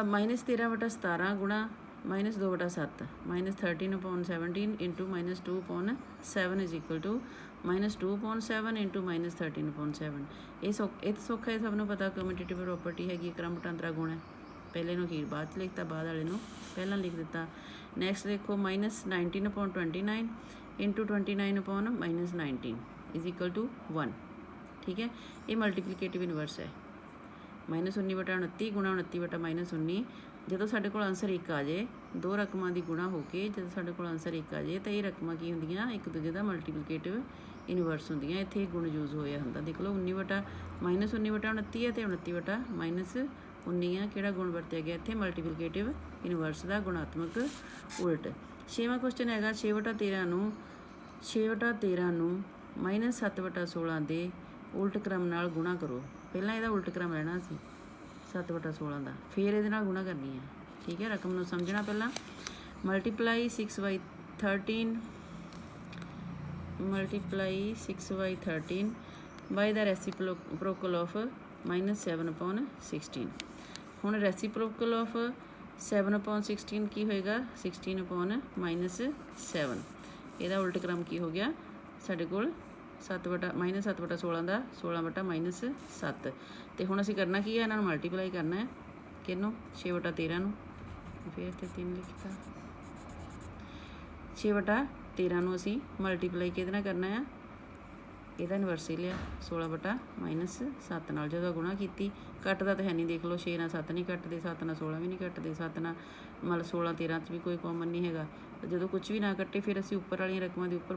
-13/17 ਗੁਣਾ -2/7, -13/17 into -2/7 is equal to -2/7 into -13/7। ਇਹ ਸੌਖਾ ਹੈ, ਸਭ ਨੂੰ ਪਤਾ ਕਮਿਊਟੇਟਿਵ ਪ੍ਰੋਪਰਟੀ ਹੈਗੀ, ਕ੍ਰਮ ਵਟਾਂਦਰਾ ਗੁਣ ਹੈ। ਪਹਿਲੇ ਨੂੰ ਅਖੀਰ ਬਾਅਦ 'ਚ ਲਿਖਤਾ, ਬਾਅਦ ਵਾਲੇ ਨੂੰ ਪਹਿਲਾਂ ਲਿਖ ਦਿੱਤਾ। ਨੈਕਸਟ ਦੇਖੋ -19/29 ਇੰਟੂ 29/-19 ਇਜ਼ ਇਕੁਅਲ ਟੂ 1। ਠੀਕ ਹੈ, ਇਹ ਮਲਟੀਪਲੀਕੇਟਿਵ ਇਨਵਰਸ ਹੈ। -19/29 ਗੁਣਾ 29/-19। ਜਦੋਂ ਸਾਡੇ ਕੋਲ ਆਨਸਰ 1 ਆ ਜਾਏ, ਦੋ ਰਕਮਾਂ ਦੀ ਗੁਣਾ ਹੋ ਕੇ ਜਦੋਂ ਸਾਡੇ ਕੋਲ ਆਨਸਰ 1 ਆ ਜਾਏ ਤਾਂ ਇਹ ਰਕਮਾਂ ਕੀ ਹੁੰਦੀਆਂ, ਇੱਕ ਦੂਜੇ ਦਾ ਮਲਟੀਪਲੀਕੇਟਿਵ ਇਨਵਰਸ ਹੁੰਦੀਆਂ। ਇੱਥੇ ਇਹ ਗੁਣ ਯੂਜ਼ ਹੋਇਆ ਹੁੰਦਾ। ਦੇਖ ਲਓ -19/29 ਹੈ ਤੇ 29/-19 ਆ, ਕਿਹੜਾ ਗੁਣ ਵਰਤਿਆ ਗਿਆ ਇੱਥੇ ਮਲਟੀਪਲੀਕੇਟਿਵ ਇਨਵਰਸ ਦਾ ਗੁਣਾਤਮਕ ਉਲਟ। 6ਵਾਂ ਕੁਐਸਚਨ ਹੈਗਾ 6/13 ਨੂੰ -7/16 ਦੇ ਉਲਟ ਕ੍ਰਮ ਨਾਲ ਗੁਣਾ ਕਰੋ। ਪਹਿਲਾਂ ਇਹਦਾ ਉਲਟ ਕ੍ਰਮ ਰਹਿਣਾ ਸੀ 7/16 ਦਾ, ਫਿਰ ਇਹਦੇ ਨਾਲ ਗੁਣਾ ਕਰਨੀ ਹੈ। ਠੀਕ ਹੈ, ਰਕਮ ਨੂੰ ਸਮਝਣਾ ਪਹਿਲਾਂ। Multiply 6/13 by the reciprocal of -7/16। ਹੁਣ ਰੈਸੀਪ੍ਰੋਕਲ ਆਫ 7/16 ਕੀ ਹੋਏਗਾ 16/-7। ਇਹਦਾ ਉਲਟ ਕ੍ਰਮ ਕੀ ਹੋ ਗਿਆ ਸਾਡੇ ਕੋਲ -7/16 ਦਾ 16/-7। ਤੇ ਹੁਣ ਅਸੀਂ ਕਰਨਾ ਕੀ ਹੈ, ਇਹਨਾਂ ਨੂੰ ਮਲਟੀਪਲਾਈ ਕਰਨਾ ਹੈ। ਕਿਹਨੂੰ 6/13 ਨੂੰ, ਫਿਰ ਇੱਥੇ 3 ਲਿਖਤਾ। 6/13 ਨੂੰ ਅਸੀਂ ਮਲਟੀਪਲਾਈ ਕਿਹਦੇ ਨਾਲ ਕਰਨਾ ਆ, ਇਹਦਾ ਇਨਵਰਸ ਹੀ ਲਿਆ 16/-7 ਨਾਲ। ਜਦੋਂ ਗੁਣਾ ਕੀਤੀ, ਕੱਟਦਾ ਤਾਂ ਹੈ ਨਹੀਂ, ਦੇਖ ਲਓ 6 ਨਾਲ 7 ਨਹੀਂ ਕੱਟਦੇ, 7 ਨਾਲ 16 ਵੀ ਨਹੀਂ ਕੱਟਦੇ, 7 ਨਾਲ ਮਤਲਬ 16/13 'ਚ ਵੀ ਕੋਈ ਕਾਮਨ ਨਹੀਂ ਹੈਗਾ। ਜਦੋਂ ਕੁਝ ਵੀ ਨਾ ਕੱਟੇ ਫਿਰ ਅਸੀਂ ਉੱਪਰ ਵਾਲੀਆਂ ਰਕਮਾਂ ਦੀ ਉੱਪਰ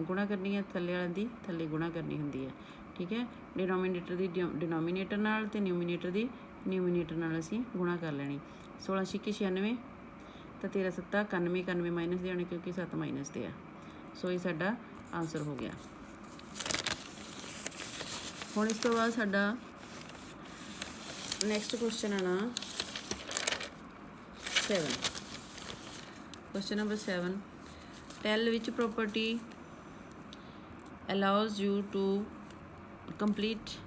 ਗੁਣਾ ਕਰਨੀ ਹੈ, ਥੱਲੇ ਵਾਲਿਆਂ ਦੀ ਥੱਲੇ ਗੁਣਾ ਕਰਨੀ ਹੁੰਦੀ ਹੈ। ਠੀਕ ਹੈ, ਡਿਨੋਮੀਨੇਟਰ ਦੀ ਡਿਨੋਮੀਨੇਟਰ ਨਾਲ ਤੇ ਨਿਊਮੀਨੇਟਰ ਦੀ ਨਿਊਮੀਨੇਟਰ ਨਾਲ ਅਸੀਂ ਗੁਣਾ ਕਰ ਲੈਣੀ। 16 × 96 ਤਾਂ 13 7 91 ਮਾਈਨਸ ਦੇ ਆਉਣੇ ਕਿਉਂਕਿ 7 ਮਾਈਨਸ ਦੇ ਆ। ਸੋ ਇਹ ਸਾਡਾ ਆਨਸਰ ਹੋ ਗਿਆ। ਹੁਣ ਇਸ ਤੋਂ ਬਾਅਦ ਸਾਡਾ ਨੈਕਸਟ ਕੁਐਸਚਨ ਆਣਾ 7। Question number 7, tell which property allows you to complete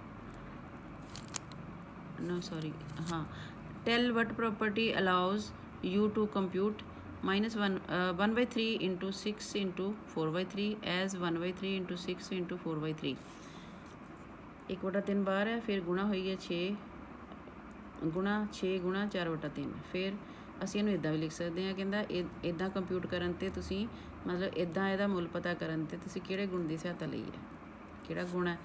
tell what property allows you to compute -1/3 into 6 into 4/3 as 1/3 into 6 into 4/3। 1/3 ਬਾਹਰ ਹੈ, ਫਿਰ ਗੁਣਾ ਹੋਈ ਹੈ 6 ਗੁਣਾ 4/3। ਫਿਰ ਅਸੀਂ ਇਹਨੂੰ ਇੱਦਾਂ ਵੀ ਲਿਖ ਸਕਦੇ ਹਾਂ, ਕਹਿੰਦਾ ਇੱਦਾਂ ਕੰਪਿਊਟ ਕਰਨ 'ਤੇ ਤੁਸੀਂ ਮਤਲਬ ਇੱਦਾਂ ਇਹਦਾ ਮੁੱਲ ਪਤਾ ਕਰਨ 'ਤੇ ਤੁਸੀਂ ਕਿਹੜੇ ਗੁਣ ਦੀ ਸਹਾਇਤਾ ਲਈ ਹੈ। ਕਿਹੜਾ ਗੁਣ ਹੈ?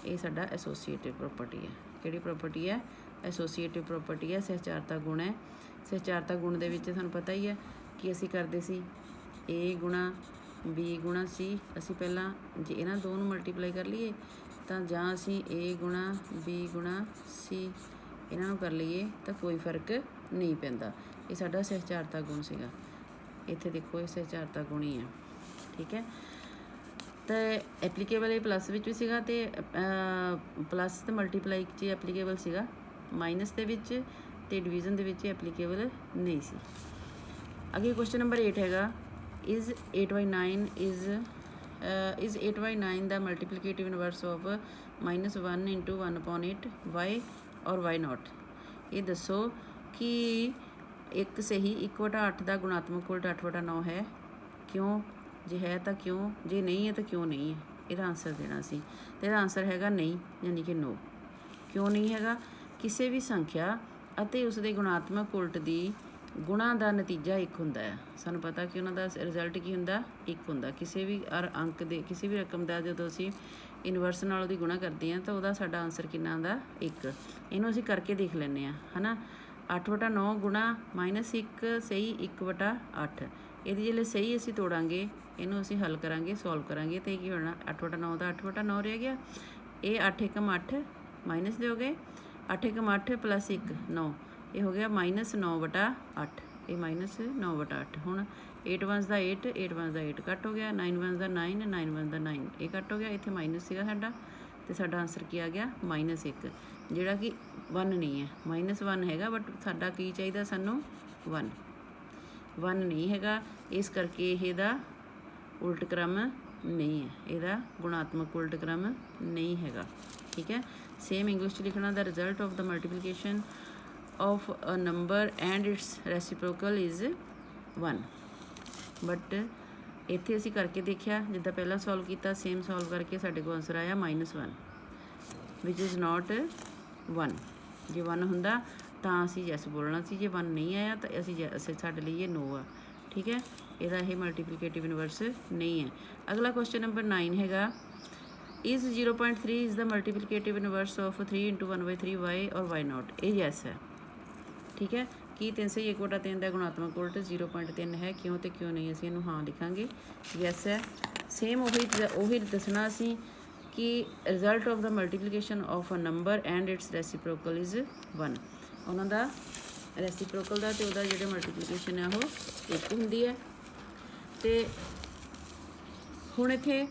ਇਹ ਸਾਡਾ ਐਸੋਸੀਏਟਿਵ ਪ੍ਰੋਪਰਟੀ ਹੈ। ਕਿਹੜੀ ਪ੍ਰੋਪਰਟੀ ਹੈ? ਐਸੋਸੀਏਟਿਵ ਪ੍ਰੋਪਰਟੀ ਹੈ, ਸਹਿਚਾਰਤਾ ਗੁਣ ਹੈ। ਸਹਿਚਾਰਤਾ ਗੁਣ ਦੇ ਵਿੱਚ ਤੁਹਾਨੂੰ ਪਤਾ ਹੀ ਹੈ ਕਿ ਅਸੀਂ ਕਰਦੇ ਸੀ A ਗੁਣਾ B ਗੁਣਾ C। ਅਸੀਂ ਪਹਿਲਾਂ ਜੇ ਇਹਨਾਂ ਦੋ ਨੂੰ ਮਲਟੀਪਲਾਈ ਕਰ ਲਈਏ ਤਾਂ ਜਾਂ ਅਸੀਂ A ਗੁਣਾ B ਗੁਣਾ C ਇਹਨਾਂ ਨੂੰ ਕਰ ਲਈਏ ਤਾਂ ਕੋਈ ਫਰਕ ਨਹੀਂ ਪੈਂਦਾ। ਇਹ ਸਾਡਾ ਸਹਿਚਾਰਤਾ ਗੁਣ ਸੀਗਾ। ਇੱਥੇ ਦੇਖੋ ਇਹ ਸਹਿਚਾਰਤਾ ਗੁਣ ਹੀ ਹੈ, ਠੀਕ ਹੈ। ਤਾਂ ਐਪਲੀਕੇਬਲ ਇਹ ਪਲੱਸ ਵਿੱਚ ਵੀ ਸੀਗਾ ਅਤੇ ਪਲੱਸ ਅਤੇ ਮਲਟੀਪਲਾਈ 'ਚ ਐਪਲੀਕੇਬਲ ਸੀਗਾ, ਮਾਈਨਸ ਦੇ ਵਿੱਚ ਅਤੇ ਡਿਵੀਜ਼ਨ ਦੇ ਵਿੱਚ ਐਪਲੀਕੇਬਲ ਨਹੀਂ ਸੀ। ਅੱਗੇ ਕੁਐਸਚਨ ਨੰਬਰ 8 ਹੈਗਾ, is 8/9 is 8/9 the multiplicative inverse of -1 into 1/8 why or why not. ਇਹ ਦੱਸੋ ਕਿ ਇੱਕ ਸਹੀ 1/8 ਦਾ ਗੁਣਾਤਮਕ ਉਲਟ 8/9 ਹੈ, ਕਿਉਂ? ਜੇ ਹੈ ਤਾਂ ਕਿਉਂ, ਜੇ ਨਹੀਂ ਹੈ ਤਾਂ ਕਿਉਂ ਨਹੀਂ ਹੈ? ਇਹਦਾ ਆਨਸਰ ਦੇਣਾ ਸੀ ਅਤੇ ਇਹਦਾ ਆਨਸਰ ਹੈਗਾ ਨਹੀਂ, ਯਾਨੀ ਕਿ ਨੋ। ਕਿਉਂ ਨਹੀਂ ਹੈਗਾ? ਕਿਸੇ ਵੀ ਸੰਖਿਆ ਅਤੇ ਉਸਦੇ ਗੁਣਾਤਮਕ ਉਲਟ ਦੀ ਗੁਣਾ ਦਾ ਨਤੀਜਾ ਇੱਕ ਹੁੰਦਾ ਹੈ। ਸਾਨੂੰ ਪਤਾ ਕਿ ਉਹਨਾਂ ਦਾ ਰਿਜ਼ਲਟ ਕੀ ਹੁੰਦਾ? ਇੱਕ ਹੁੰਦਾ। ਕਿਸੇ ਵੀ ਅੰਕ ਦੇ ਕਿਸੇ ਵੀ ਰਕਮ ਦਾ ਜਦੋਂ ਅਸੀਂ ਇਨਵਰਸ ਨਾਲ ਉਹਦੀ ਗੁਣਾ ਕਰਦੇ ਹਾਂ ਤਾਂ ਉਹਦਾ ਸਾਡਾ ਆਨਸਰ ਕਿੰਨਾ ਆਉਂਦਾ? 1। ਇਹਨੂੰ ਅਸੀਂ ਕਰਕੇ ਦੇਖ ਲੈਂਦੇ ਹਾਂ, ਹੈ ਨਾ। 8/9 ਗੁਣਾ -1 ਸਹੀ 1/8। ਇਹਦੀ ਜਿਹੜੇ ਸਹੀ ਅਸੀਂ ਤੋੜਾਂਗੇ, ਇਹਨੂੰ ਅਸੀਂ ਹੱਲ ਕਰਾਂਗੇ, ਸੋਲਵ ਕਰਾਂਗੇ ਤਾਂ ਇਹ ਕੀ ਹੋਣਾ? 8/9 ਦਾ 8/9 ਰਹਿ ਗਿਆ। ਇਹ 8 × 8 ਮਾਈਨਸ ਦਿਓਗੇ, 8 × 8 + 1 9, ਇਹ ਹੋ ਗਿਆ -9/8। ਇਹ -9/8। ਹੁਣ 8 1s ਦਾ 8, 8 1s ਦਾ 8 ਕੱਟ ਹੋ ਗਿਆ, 9 1s ਦਾ 9, 9 1s ਦਾ 9, ਇਹ ਕੱਟ ਹੋ ਗਿਆ। ਇੱਥੇ ਮਾਈਨਸ ਸੀਗਾ ਸਾਡਾ ਅਤੇ ਸਾਡਾ ਆਨਸਰ ਕੀ ਆ ਗਿਆ? -1, ਜਿਹੜਾ ਕਿ 1 ਨਹੀਂ ਹੈ। -1 ਹੈਗਾ ਬਟ ਸਾਡਾ ਕੀ ਚਾਹੀਦਾ ਸਾਨੂੰ? 1 ਨਹੀਂ ਹੈਗਾ, ਇਸ ਕਰਕੇ ਇਹਦਾ ਉਲਟ ਕ੍ਰਮ ਨਹੀਂ ਹੈ, ਇਹਦਾ ਗੁਣਾਤਮਕ ਉਲਟ ਕ੍ਰਮ ਨਹੀਂ ਹੈਗਾ, ਠੀਕ ਹੈ। ਸੇਮ ਇੰਗਲਿਸ਼ 'ਚ ਲਿਖਣਾ, the result of the multiplication of a number and its reciprocal is 1। But ਇੱਥੇ ਅਸੀਂ ਕਰਕੇ ਦੇਖਿਆ, ਜਿੱਦਾਂ ਪਹਿਲਾਂ ਸੋਲਵ ਕੀਤਾ ਸੇਮ ਸੋਲਵ ਕਰਕੇ ਸਾਡੇ ਕੋਲ ਆਨਸਰ ਆਇਆ -1 ਵਿਚ ਇਜ਼ ਨਾਟ 1। ਜੇ 1 ਹੁੰਦਾ ਤਾਂ ਅਸੀਂ ਯੈਸ ਬੋਲਣਾ ਸੀ, ਜੇ 1 ਨਹੀਂ ਆਇਆ ਤਾਂ ਅਸੀਂ ਸਾਡੇ ਲਈ ਇਹ ਨੋ ਆ, ਠੀਕ ਹੈ। ਇਹਦਾ ਇਹ ਮਲਟੀਪਲੀਕੇਟਿਵ ਇਨਵਰਸ ਨਹੀਂ ਹੈ। ਅਗਲਾ ਕੁਐਸਚਨ ਨੰਬਰ 9 ਹੈਗਾ, is 0.3 is the multiplicative inverse of 3 into 1/3 y or y naught। ਇਹ ਯੈਸ ਹੈ, ਠੀਕ ਹੈ। ਕੀ 3 ਸਹੀ 1/3 ਦਾ ਗੁਣਾਤਮਕ ਉਲਟ 0.3 ਹੈ, ਕਿਉਂ ਅਤੇ ਕਿਉਂ ਨਹੀਂ? ਅਸੀਂ ਇਹਨੂੰ ਹਾਂ ਲਿਖਾਂਗੇ, ਯੈਸ ਹੈ। ਸੇਮ ਉਹੀ ਦੱਸਣਾ ਅਸੀਂ ਕਿ result of the multiplication of a number and its reciprocal is 1। ਉਹਨਾਂ ਦਾ ਰੈਸੀਪ੍ਰੋਕਲ ਦਾ ਅਤੇ ਉਹਦਾ ਜਿਹੜਾ ਮਲਟੀਪਲੀਕੇਸ਼ਨ ਹੈ ਉਹ 1 ਹੁੰਦੀ ਹੈ। ਅਤੇ ਹੁਣ ਇੱਥੇ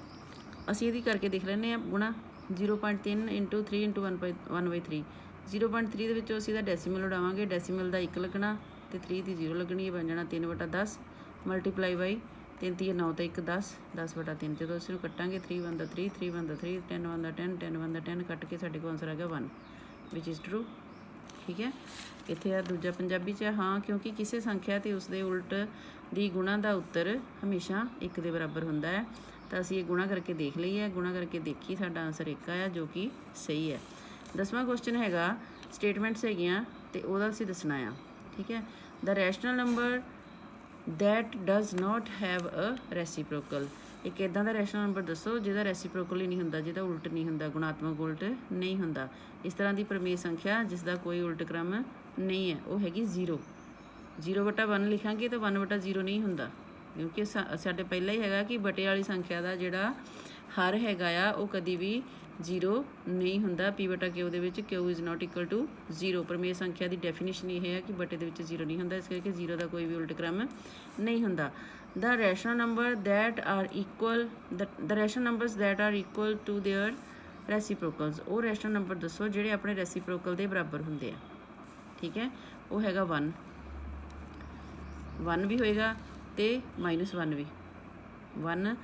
ਅਸੀਂ ਇਹਦੀ ਕਰਕੇ ਦੇਖ ਲੈਂਦੇ ਹਾਂ ਗੁਣਾ। 0.3 × 3 × 1/3। 0.3 ਦੇ ਵਿੱਚੋਂ ਅਸੀਂ ਇਹਦਾ ਡੈਸੀਮਲ ਉਡਾਵਾਂਗੇ, ਡੈਸੀਮਲ ਦਾ 1 ਲੱਗਣਾ ਅਤੇ 3 ਦੀ 0 ਲੱਗਣੀ, ਇਹ ਬਣ ਜਾਣਾ 3/10 ਮਲਟੀਪਲਾਈ ਬਾਈ 3 3 9 ਅਤੇ 1 10, 10/3। ਜਦੋਂ ਅਸੀਂ ਨੂੰ ਕੱਟਾਂਗੇ 3 1 ਦਾ 3, 3 1 ਦਾ 3, 10 1 ਦਾ 10, 10 1 ਦਾ 10 ਕੱਟ ਕੇ ਸਾਡੇ ਕੋਲ ਆਨਸਰ ਆ ਗਿਆ 1 ਵਿਚ ਇਜ਼ ਟਰੂ, ਠੀਕ ਹੈ। ਇੱਥੇ ਆ ਦੂਜਾ ਪੰਜਾਬੀ 'ਚ ਹਾਂ, ਕਿਉਂਕਿ ਕਿਸੇ ਸੰਖਿਆ ਅਤੇ ਉਸਦੇ ਉਲਟ ਦੀ ਗੁਣਾ ਦਾ ਉੱਤਰ ਹਮੇਸ਼ਾ 1 ਦੇ ਬਰਾਬਰ ਹੁੰਦਾ ਹੈ। ਤਾਂ ਅਸੀਂ ਇਹ ਗੁਣਾ ਕਰਕੇ ਦੇਖ ਲਈਏ, ਗੁਣਾ ਕਰਕੇ ਦੇਖੀ, ਸਾਡਾ ਆਨਸਰ 1 ਆਇਆ ਜੋ ਕਿ ਸਹੀ ਹੈ। 10ਵਾਂ ਕੁਐਸਚਨ ਹੈਗਾ, ਸਟੇਟਮੈਂਟਸ ਹੈਗੀਆਂ ਅਤੇ ਉਹਦਾ ਅਸੀਂ ਦੱਸਣਾ ਆ, ਠੀਕ ਹੈ। The rational number that does not have a reciprocal. ਇੱਕ ਇੱਦਾਂ ਦਾ ਰੈਸ਼ਨਲ ਨੰਬਰ ਦੱਸੋ ਜਿਹਦਾ ਰੈਸੀਪ੍ਰੋਕਲ ਹੀ ਨਹੀਂ ਹੁੰਦਾ, ਜਿਹਦਾ ਉਲਟ ਨਹੀਂ ਹੁੰਦਾ, ਗੁਣਾਤਮਕ ਉਲਟ ਨਹੀਂ ਹੁੰਦਾ। ਇਸ ਤਰ੍ਹਾਂ ਦੀ ਪ੍ਰਮੇਯ ਸੰਖਿਆ ਜਿਸ ਦਾ ਕੋਈ ਉਲਟ ਕ੍ਰਮ ਨਹੀਂ ਹੈ, ਉਹ ਹੈਗੀ 0। 0/1 ਲਿਖਾਂਗੇ ਤਾਂ 1/0 ਨਹੀਂ ਹੁੰਦਾ, ਕਿਉਂਕਿ ਸਾਡੇ ਪਹਿਲਾਂ ਹੀ ਹੈਗਾ ਕਿ ਬਟੇ ਵਾਲੀ ਸੰਖਿਆ ਦਾ ਜਿਹੜਾ ਹਰ ਹੈਗਾ ਆ ਉਹ ਕਦੀ ਵੀ 0 ਨਹੀਂ ਹੁੰਦਾ। P/Q ਦੇ ਵਿੱਚ Q is not equal to 0। ਪ੍ਰਮੇਯ ਸੰਖਿਆ ਦੀ ਡੈਫੀਨੇਸ਼ਨ ਇਹ ਹੈ ਕਿ ਬਟੇ ਦੇ ਵਿੱਚ 0 ਨਹੀਂ ਹੁੰਦਾ, ਇਸ ਕਰਕੇ 0 ਦਾ ਕੋਈ ਵੀ ਉਲਟ ਕ੍ਰਮ ਨਹੀਂ ਹੁੰਦਾ। The rational number that are equal, the rational numbers that are equal to their reciprocals। ਉਹ ਰੈਸ਼ਨਲ ਨੰਬਰ ਦੱਸੋ ਜਿਹੜੇ ਆਪਣੇ ਰੈਸੀਪ੍ਰੋਕਲ ਦੇ ਬਰਾਬਰ ਹੁੰਦੇ ਆ, ਠੀਕ ਹੈ। ਉਹ ਹੈਗਾ 1 ਵੀ ਹੋਏਗਾ ਅਤੇ -1 ਵੀ। 1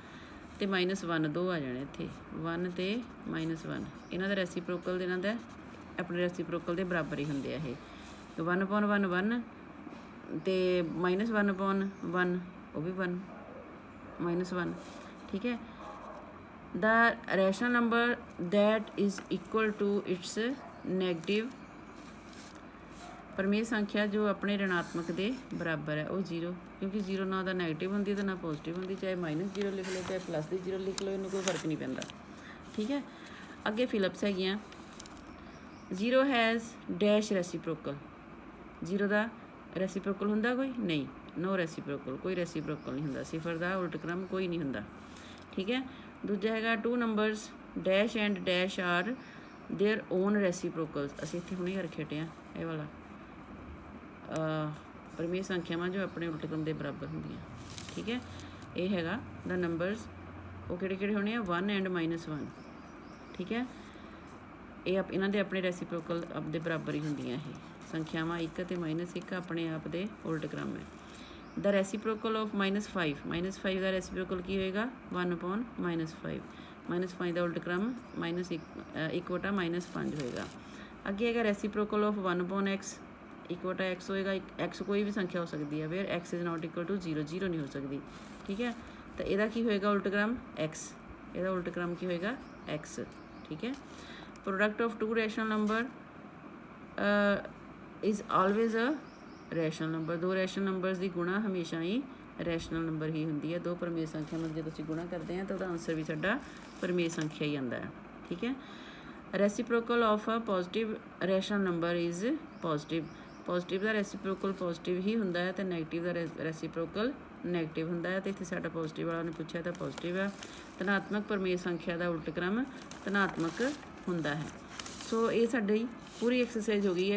ਅਤੇ -1 ਦੋ ਆ ਜਾਣੇ ਇੱਥੇ, 1 ਅਤੇ -1 ਇਹਨਾਂ ਦਾ ਰੈਸੀਪ੍ਰੋਕਲ ਇਹਨਾਂ ਦਾ ਆਪਣੇ ਰੈਸੀਪ੍ਰੋਕਲ ਦੇ ਬਰਾਬਰ ਹੀ ਹੁੰਦੇ ਆ। ਇਹ 1/1 1 ਅਤੇ -1/1 ਉਹ ਵੀ 1 -1, ਠੀਕ ਹੈ। The rational number that is equal to its negative. ਪ੍ਰਮੇਯ ਸੰਖਿਆ ਜੋ ਆਪਣੇ ਰਿਣਾਤਮਕ ਦੇ ਬਰਾਬਰ ਹੈ ਉਹ 0, ਕਿਉਂਕਿ 0 ਨਾ ਤਾਂ ਨੈਗੇਟਿਵ ਹੁੰਦੀ ਅਤੇ ਨਾ ਪੋਜ਼ੀਟਿਵ ਹੁੰਦੀ। ਚਾਹੇ -0 ਲਿਖ ਲਓ, ਚਾਹੇ +0 ਲਿਖ ਲਓ, ਇਹਨੂੰ ਕੋਈ ਫਰਕ ਨਹੀਂ ਪੈਂਦਾ। ठीक है। अगे फिलिप्स हैगियां। 0 हैज़ डैश रेसिप्रोकल, 0 का रेसिप्रोकल हुंदा कोई नहीं, नो रेसिप्रोकल, कोई रेसिप्रोकल नहीं हुंदा, 0 का उल्ट क्रम कोई नहीं हुंदा, ठीक है। दूजा हैगा 2 numbers dash and dash are their own reciprocals, असीं इत्थे हुणे रखे हटे ये वाला परमेय संख्यावां जो अपने उल्ट क्रम के बराबर होंदियां, ठीक है। ये हैगा द नंबरस वो किहड़े होने आ 1 एंड -1, ठीक है। ये इन्हां दे अपने रेसिप्रोकल अपने बराबर ही होंदियां ये संख्यावां 1 ते -1 अपने आप दे उल्ट क्रम है। द रेसिप्रोकल ऑफ -5 का रेसिप्रोकल की होएगा 1/-5, -5 का उल्ट क्रम -1/-5 होएगा। अगे हैगा रेसिप्रोकल ऑफ 1/x, 1/x होएगा, x कोई भी संख्या हो सकती है, where x is not equal to 0, 0 नहीं हो सकती, ठीक है। तो यदा की होएगा उल्ट क्रम x, यदा उल्ट क्रम की होएगा x, ठीक है। Product of 2 rational number is always a rational number, 2 rational numbers की गुणा हमेशा ही रैशनल नंबर ही होंगी है। 2 परमेय संख्या में जो गुणा करते हैं तो वह आंसर भी साडा परमेय संख्या ही आता है, ठीक है। Reciprocal of a positive rational number is positive, positive का रेसिप्रोकल पॉजिटिव ही होंदा है तो नैगेटिव का रेसिप्रोकल नैगेटिव होंदा है। तो इत्थे साडा पॉजिटिव वाला ने पूछा तो पॉजिटिव है। धनात्मक परमेय संख्या का उल्ट क्रम धनात्मक होंदा है। सो ये साडी पूरी एक्सरसाइज हो गई है।